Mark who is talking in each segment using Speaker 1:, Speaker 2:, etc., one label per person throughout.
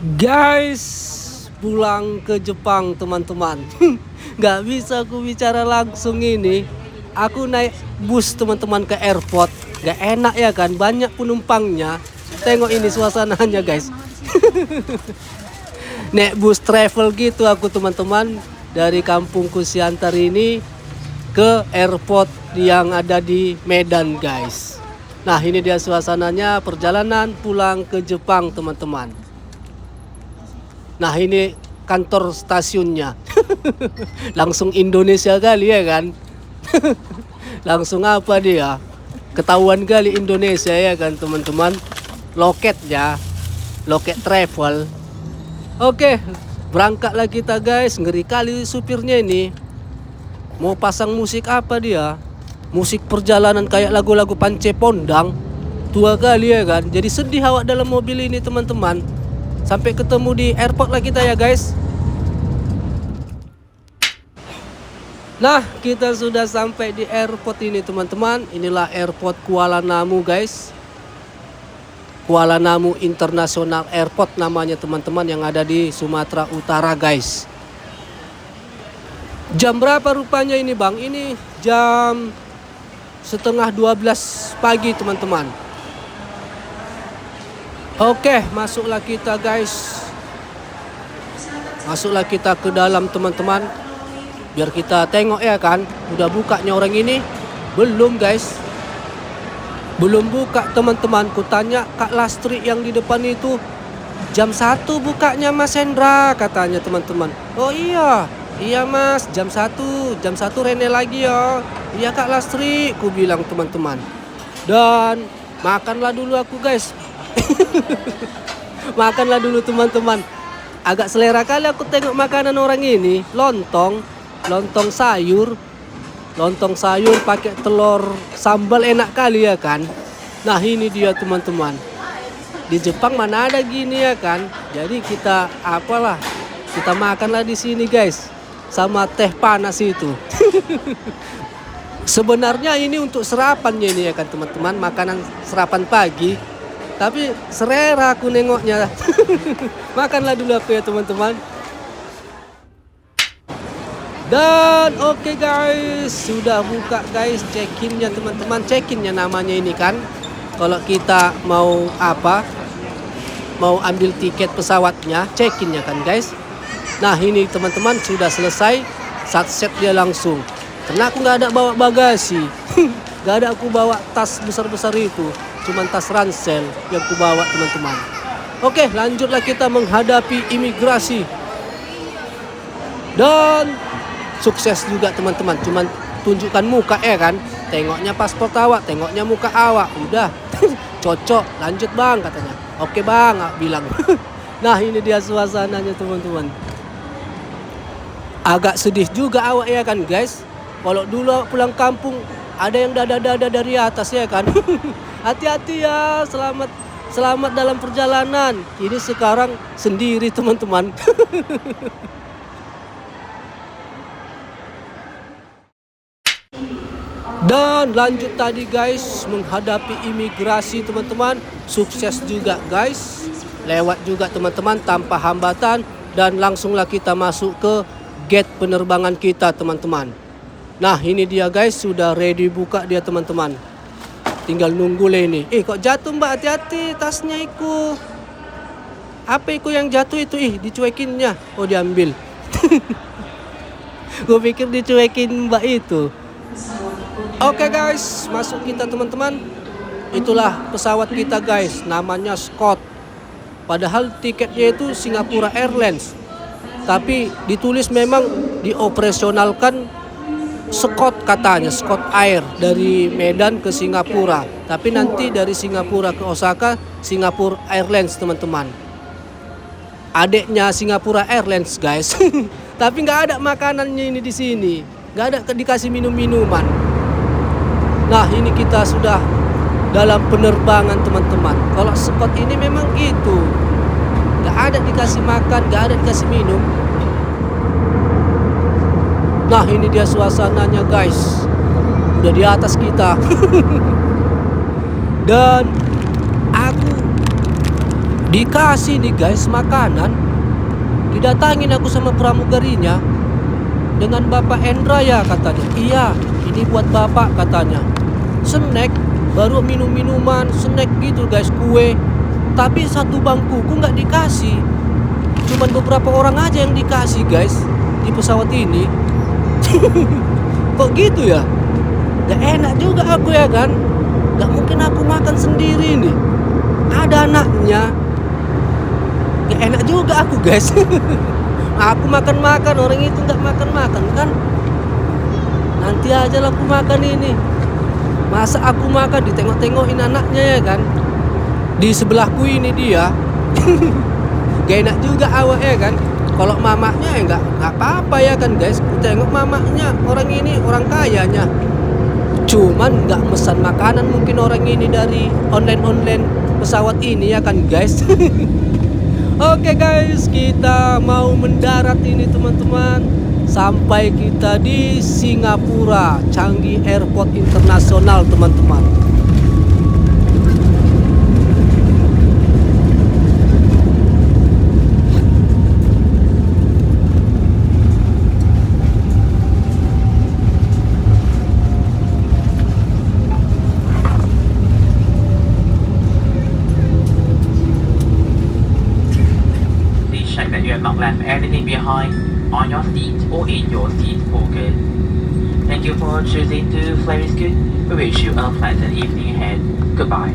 Speaker 1: Guys, pulang ke Jepang teman-teman. Gak bisa aku bicara langsung ini. Aku naik bus teman-teman ke airport. Gak enak ya kan, banyak penumpangnya. Tengok ini suasananya guys. Naik bus travel gitu aku teman-teman. Dari kampungku Siantar ini ke airport yang ada di Medan guys. Nah ini dia suasananya perjalanan pulang ke Jepang teman-teman. Nah ini kantor stasiunnya. Langsung Indonesia kali ya kan. Langsung apa dia, ketahuan kali Indonesia ya kan teman-teman. Loketnya, loket travel. Oke, berangkatlah kita guys. Ngeri kali supirnya ini. Mau pasang musik apa dia? Musik perjalanan kayak lagu-lagu Pance Pondang. Tua kali ya kan. Jadi sedih awak dalam mobil ini teman-teman. Sampai ketemu di airport lah kita ya guys. Nah kita sudah sampai di airport ini teman-teman. Inilah airport Kuala Namu guys. Kuala Namu International Airport namanya teman-teman, yang ada di Sumatera Utara guys. Jam berapa rupanya ini bang? Ini jam setengah 12 pagi teman-teman. Oke, masuklah kita guys. Masuklah kita ke dalam teman-teman. Biar kita tengok ya kan. Udah bukanya orang ini? Belum guys. Belum buka teman-teman. Ku tanya Kak Lastri yang di depan itu, jam 1 bukanya Mas Hendra katanya teman-teman. Oh iya, iya mas, jam 1 Rene lagi ya. Iya Kak Lastri, ku bilang teman-teman. Dan makanlah dulu aku guys. Makanlah dulu teman-teman. Agak selera kali aku tengok makanan orang ini. Lontong sayur. Lontong sayur pakai telur sambal, enak kali ya kan. Nah ini dia teman-teman. Di Jepang mana ada gini ya kan. Jadi kita kita makanlah di sini guys. Sama teh panas itu. Sebenarnya ini untuk sarapannya ini ya kan teman-teman. Makanan sarapan pagi. Tapi selera aku nengoknya. Makanlah dulu aku ya teman-teman. Dan oke guys, sudah buka guys check-innya teman-teman. Check-innya namanya ini kan. Kalau kita mau mau ambil tiket pesawatnya, check-innya kan guys. Nah ini teman-teman sudah selesai. Satset dia langsung. Karena aku nggak ada bawa bagasi. Nggak ada aku bawa tas besar-besar itu. Cuman tas ransel yang aku bawa teman-teman. Oke, lanjutlah kita menghadapi imigrasi. Dan sukses juga teman-teman. Cuman tunjukkan muka ya kan. Tengoknya paspor awak, tengoknya muka awak. Udah cocok, lanjut bang katanya. Oke bang, bilang. Nah ini dia suasananya teman-teman. Agak sedih juga awak ya kan guys. Kalau dulu awak pulang kampung ada yang dada-dada dari atas ya kan. Hati-hati ya, selamat dalam perjalanan. Ini sekarang sendiri teman-teman. Dan lanjut tadi guys, menghadapi imigrasi teman-teman. Sukses juga guys. Lewat juga teman-teman tanpa hambatan. Dan langsunglah kita masuk ke gate penerbangan kita teman-teman. Nah ini dia guys, sudah ready buka dia teman-teman. Tinggal nunggu lah ini. Kok jatuh mbak, hati-hati tasnya iku. Apa iku yang jatuh itu? Dicuekinnya. Oh diambil. Gue pikir dicuekin mbak itu. Oke guys, masuk kita teman-teman. Itulah pesawat kita guys, namanya Scott. Padahal tiketnya itu Singapura Airlines. Tapi ditulis memang dioperasionalkan Scott katanya, Scott Air dari Medan ke Singapura. Tapi nanti dari Singapura ke Osaka, Singapura Airlines teman-teman. Adiknya Singapura Airlines guys. Tapi nggak ada makanannya ini di sini. Nggak ada dikasih minum-minuman. Nah ini kita sudah dalam penerbangan teman-teman. Kalau Scott ini memang gitu. Nggak ada dikasih makan, nggak ada dikasih minum. Nah ini dia suasananya guys. Udah di atas kita. Dan aku Dikasih nih guys makanan. Didatangin aku sama pramugarinya dengan Bapak Endra ya katanya. Iya, ini buat Bapak katanya. Snack, baru minum-minuman, snack gitu guys, kue. Tapi satu bangkuku nggak dikasih. Cuman beberapa orang aja yang dikasih guys di pesawat ini. Kok gitu ya? Gak enak juga aku ya kan. Gak mungkin aku makan sendiri nih. Ada anaknya. Gak enak juga aku guys. Aku makan-makan, orang itu gak makan-makan kan. Nanti aja lah aku makan ini. Masa aku makan ditengok-tengokin anaknya ya kan. Di sebelahku ini dia. Gak enak juga awak ya kan. Kalau mamaknya ya nggak apa-apa ya kan guys. Ku tengok mamaknya, orang ini orang kayanya. Cuman nggak pesan makanan mungkin orang ini dari online pesawat ini ya kan guys. Oke guys, kita mau mendarat ini teman-teman. Sampai kita di Singapura, Changi Airport Internasional teman-teman.
Speaker 2: Check that you have not left anything behind on your seat or in your seat pocket. Thank you for choosing to fly with Scoot. We wish you a pleasant evening ahead. Goodbye.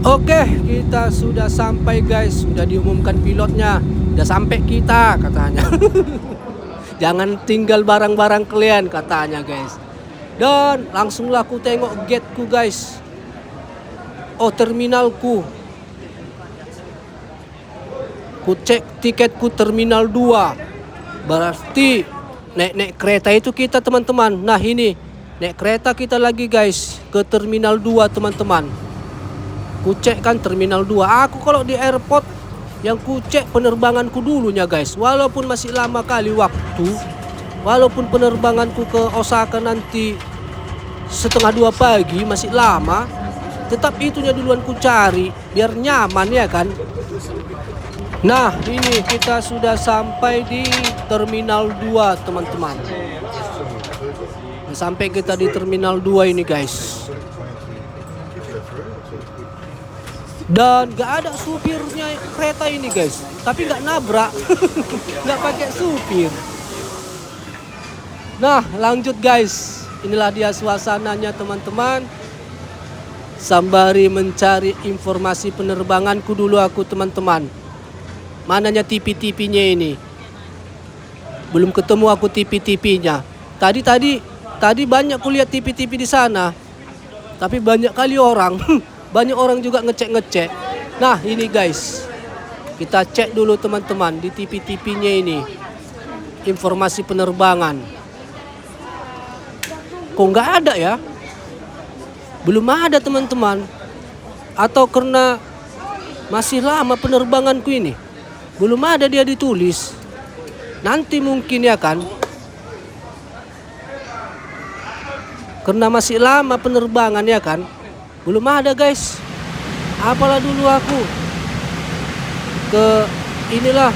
Speaker 1: Oke, kita sudah sampai guys. Sudah diumumkan pilotnya. Sudah sampai kita katanya. Jangan tinggal barang-barang kalian katanya guys. Dan langsunglah aku tengok gateku guys. Oh, terminalku. Ku cek tiketku terminal 2. Berarti naik kereta itu kita teman-teman. Nah ini naik kereta kita lagi guys ke terminal 2 teman-teman. Ku cek kan terminal 2. Aku kalau di airport yang ku cek penerbanganku dulunya guys. Walaupun masih lama kali waktu. Walaupun penerbanganku ke Osaka nanti 1:30 pagi masih lama. Tetap itunya duluan ku cari biar nyaman ya kan. Nah ini kita sudah sampai di terminal 2 teman-teman. Sampai kita di terminal 2 ini guys. Dan gak ada supirnya kereta ini guys. Tapi gak nabrak. Gak pakai supir. Nah lanjut guys. Inilah dia suasananya teman-teman. Sembari mencari informasi penerbanganku dulu aku teman-teman. Mananya TV-TV-nya ini? Belum ketemu aku TV-TV-nya. Tadi banyak kulihat TV-TV di sana. Tapi banyak kali orang. Banyak orang juga ngecek-ngecek. Nah ini guys. Kita cek dulu teman-teman di TV-TV-nya ini. Informasi penerbangan. Kok nggak ada ya? Belum ada teman-teman. Atau karena masih lama penerbanganku ini. Belum ada dia ditulis. Nanti mungkin ya kan. Karena masih lama penerbangan ya kan. Belum ada guys. Apalah dulu aku. Inilah.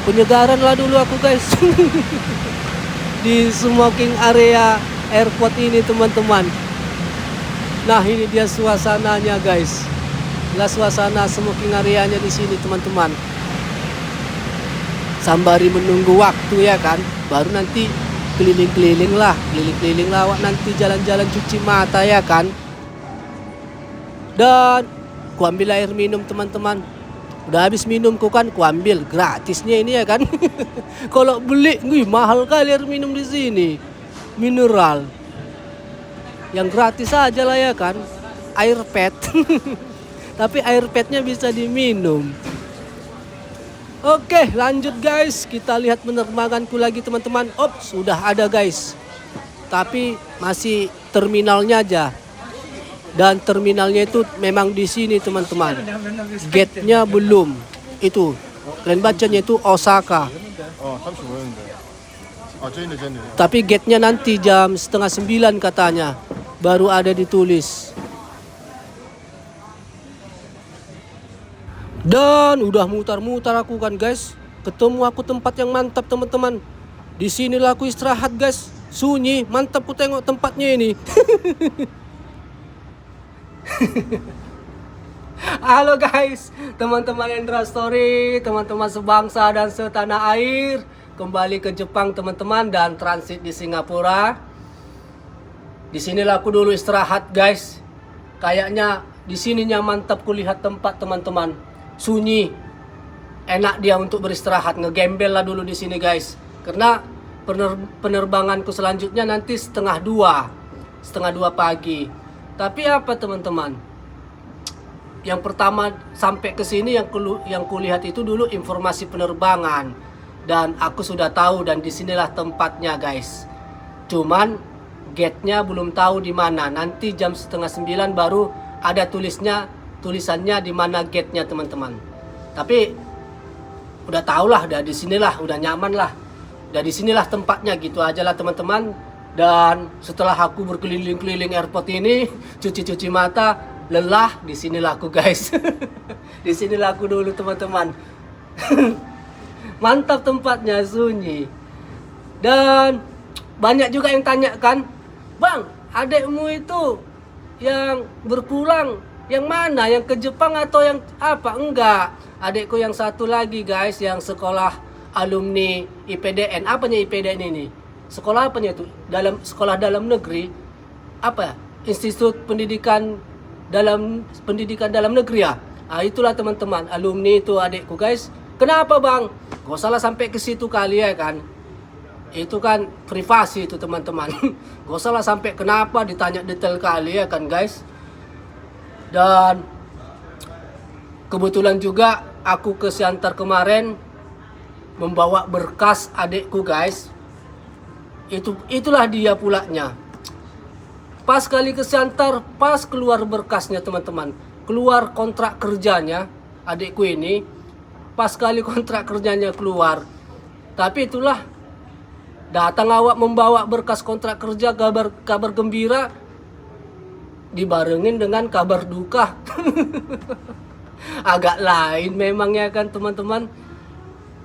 Speaker 1: Penyegaran lah dulu aku guys. Di smoking area airport ini teman-teman. Nah ini dia suasananya guys. Inilah suasana smoking areanya di sini teman-teman. Sembari menunggu waktu ya kan. Baru nanti keliling-keliling lah awak nanti jalan-jalan cuci mata ya kan. Dan ku ambil air minum teman-teman. Udah habis minumku kan ku ambil gratisnya ini ya kan. Kalau beli mahal kali air minum di sini. Mineral. Yang gratis aja lah ya kan. Air pet. Tapi air petnya bisa diminum. Oke lanjut guys. Kita lihat penerbanganku lagi teman-teman. Sudah ada guys. Tapi masih terminalnya aja. Dan terminalnya itu memang di sini teman-teman. Gate-nya belum. Itu. Kalian bacanya itu Osaka. Tapi gate-nya nanti jam 8:30 katanya. Baru ada ditulis. Dan udah mutar-mutar aku kan guys. Ketemu aku tempat yang mantap teman-teman. Di sinilah aku istirahat guys. Sunyi, mantap ku tengok tempatnya ini. Halo guys, teman-teman Endra Story, teman-teman sebangsa dan setanah air. Kembali ke Jepang teman-teman dan transit di Singapura. Di sinilah aku dulu istirahat guys. Kayaknya di sininya mantap kulihat tempat teman-teman. Sunyi, enak dia untuk beristirahat. Ngegembel lah dulu di sini guys. Karena penerbanganku selanjutnya nanti setengah dua pagi. Tapi apa teman-teman? Yang pertama sampai ke sini yang kulihat itu dulu informasi penerbangan dan aku sudah tahu dan disinilah tempatnya guys. Cuman gate-nya belum tahu di mana. Nanti jam setengah 9 baru ada tulisannya di mana gate-nya teman-teman. Tapi udah tau lah, udah disinilah, udah nyaman lah. Udah disinilah tempatnya gitu aja lah teman-teman. Dan setelah aku berkeliling-keliling airport ini, cuci-cuci mata, lelah, disinilah aku guys. Disinilah aku dulu teman-teman. Mantap tempatnya, sunyi. Dan banyak juga yang tanya kan, Bang, adekmu itu yang berpulang yang mana? Yang ke Jepang atau yang apa? Enggak, adekku yang satu lagi guys, yang sekolah alumni IPDN. Apanya IPDN ini? Sekolah apanya itu? Sekolah dalam negeri. Apa? Institut Pendidikan dalam negeri ya. Itulah teman-teman, alumni itu adekku guys. Kenapa bang? Gak salah sampai ke situ kali ya kan. Itu kan privasi itu teman-teman. Gak salah sampai kenapa ditanya detail kali ya kan guys. Dan kebetulan juga aku ke Siantar kemarin membawa berkas adekku guys. Itulah dia pulanya. Pas kali ke Siantar, pas keluar berkasnya teman-teman, keluar kontrak kerjanya adikku ini, pas kali kontrak kerjanya keluar. Tapi itulah, datang awak membawa berkas kontrak kerja, kabar gembira dibarengin dengan kabar duka. Agak lain memang ya kan teman-teman.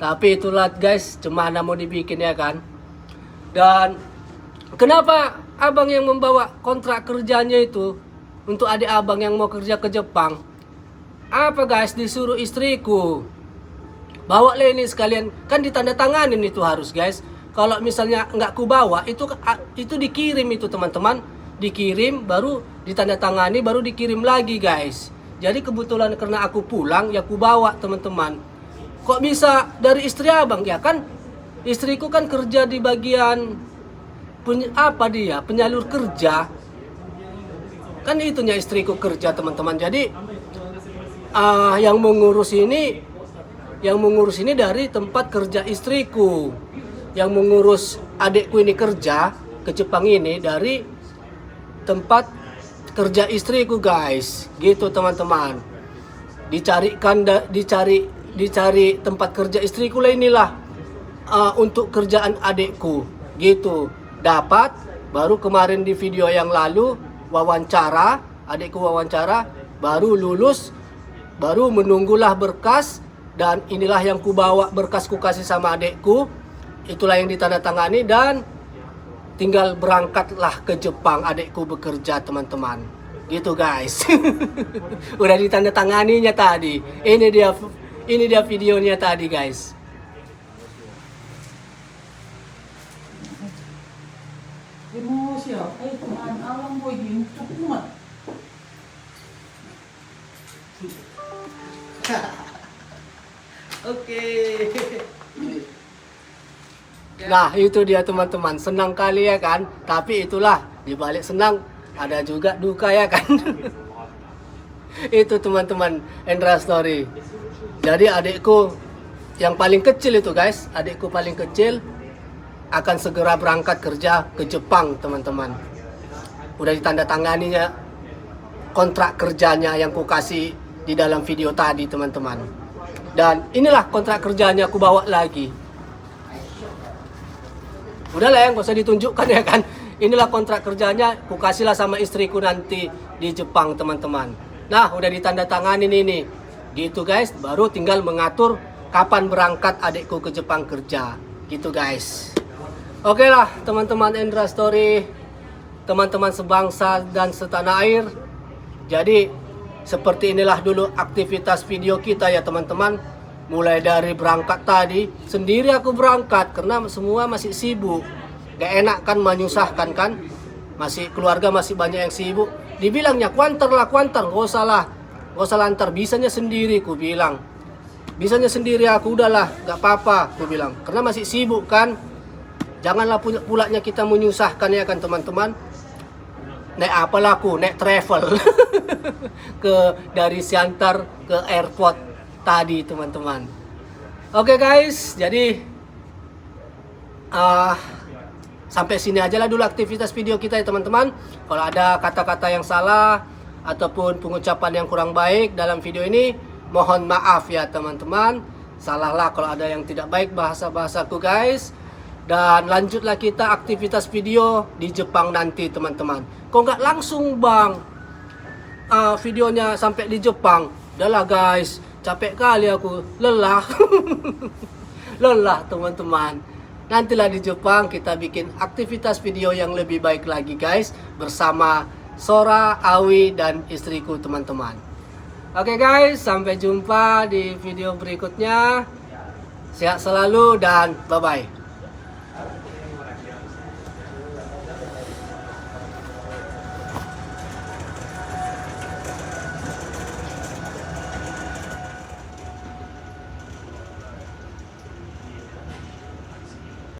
Speaker 1: Tapi itulah guys, gimana mau dibikin ya kan. Dan kenapa abang yang membawa kontrak kerjanya itu untuk adik abang yang mau kerja ke Jepang? Apa guys, disuruh istriku bawa lah ini sekalian, kan ditandatanganin itu harus guys. Kalau misalnya nggak ku bawa itu dikirim itu teman-teman, dikirim baru ditandatangani baru dikirim lagi guys. Jadi kebetulan karena aku pulang ya ku bawa teman-teman. Kok bisa dari istri abang ya kan? Istriku kan kerja di bagian penyalur kerja. Kan itunya istriku kerja teman-teman. Jadi yang mengurus ini dari tempat kerja istriku. Yang mengurus adikku ini kerja ke Jepang ini dari tempat kerja istriku guys. Gitu teman-teman. Dicari tempat kerja istriku lah inilah untuk kerjaan adikku. Gitu. Dapat, baru kemarin di video yang lalu wawancara, adikku wawancara, baru lulus, baru menunggulah berkas, dan inilah yang ku bawa berkas ku kasih sama adikku. Itulah yang ditandatangani dan tinggal berangkatlah ke Jepang adikku bekerja teman-teman. Gitu guys. Udah ditandatanganinya tadi. Ini dia videonya tadi guys.
Speaker 3: Emosi ya, teman alam boy di cukup.
Speaker 1: Oke. Nah itu dia teman-teman, senang kali ya kan. Tapi itulah, dibalik senang ada juga duka ya kan. Itu teman-teman Endra Story. Jadi adikku yang paling kecil itu guys, adikku paling kecil akan segera berangkat kerja ke Jepang teman-teman. Udah ditandatanganinya kontrak kerjanya yang ku kasih di dalam video tadi teman-teman. Dan inilah kontrak kerjanya aku bawa lagi. Udahlah ya, gak usah ditunjukkan ya kan. Inilah kontrak kerjanya, ku kasihlah sama istriku nanti di Jepang teman-teman. Nah udah ditandatanganin ini. Gitu guys, baru tinggal mengatur kapan berangkat adikku ke Jepang kerja. Gitu guys. Oke lah teman-teman Endra Story, teman-teman sebangsa dan setanah air. Jadi seperti inilah dulu aktivitas video kita ya teman-teman. Mulai dari berangkat tadi, sendiri aku berangkat karena semua masih sibuk. Gak enak kan, menyusahkan kan. Masih keluarga masih banyak yang sibuk. Dibilangnya kuantar lah, kuantar, gak usah lantar, bisanya sendiri, ku bilang. Bisanya sendiri aku, udahlah, gak apa-apa, ku bilang. Karena masih sibuk kan. Janganlah pulanya kita menyusahkan ya kan teman-teman. Naik apa laku, naik travel. Dari Siantar ke airport tadi teman-teman. Oke guys, jadi sampai sini aja lah dulu aktivitas video kita ya teman-teman. Kalau ada kata-kata yang salah ataupun pengucapan yang kurang baik dalam video ini, mohon maaf ya teman-teman. Salahlah kalau ada yang tidak baik bahasa-bahasaku guys. Dan lanjutlah kita aktivitas video di Jepang nanti teman-teman. Kok nggak langsung bang videonya sampai di Jepang? Udahlah guys, capek kali aku, lelah. Lelah teman-teman. Nantilah di Jepang kita bikin aktivitas video yang lebih baik lagi guys, bersama Sora, Awi, dan istriku teman-teman. Oke guys, sampai jumpa di video berikutnya. Sehat selalu dan bye-bye.